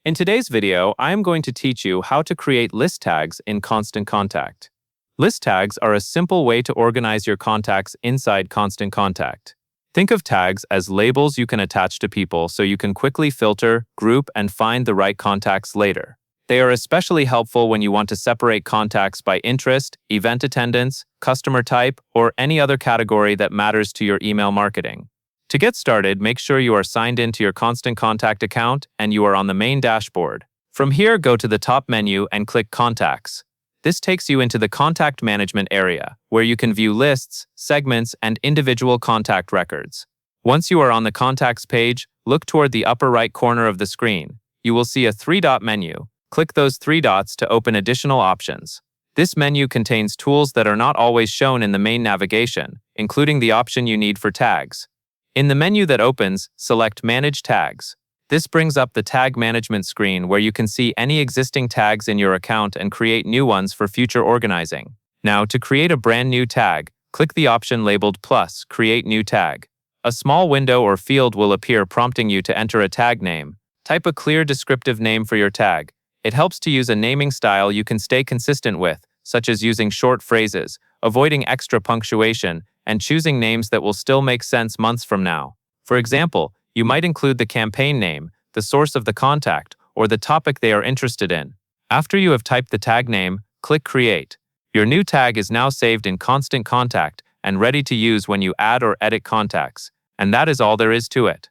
In today's video, I am going to teach you how to create list tags in Constant Contact. List tags are a simple way to organize your contacts inside Constant Contact. Think of tags as labels you can attach to people so you can quickly filter, group, and find the right contacts later. They are especially helpful when you want to separate contacts by interest, event attendance, customer type, or any other category that matters to your email marketing. To get started, make sure you are signed into your Constant Contact account and you are on the main dashboard. From here, go to the top menu and click Contacts. This takes you into the Contact Management area, where you can view lists, segments, and individual contact records. Once you are on the Contacts page, look toward the upper right corner of the screen. You will see a three-dot menu. Click those three dots to open additional options. This menu contains tools that are not always shown in the main navigation, including the option you need for tags. In the menu that opens, select Manage Tags. This brings up the Tag Management screen where you can see any existing tags in your account and create new ones for future organizing. Now, to create a brand new tag, click the option labeled Plus, Create New Tag. A small window or field will appear prompting you to enter a tag name. Type a clear descriptive name for your tag. It helps to use a naming style you can stay consistent with, such as using short phrases, avoiding extra punctuation, and choosing names that will still make sense months from now. For example, you might include the campaign name, the source of the contact, or the topic they are interested in. After you have typed the tag name, click Create. Your new tag is now saved in Constant Contact and ready to use when you add or edit contacts. And that is all there is to it.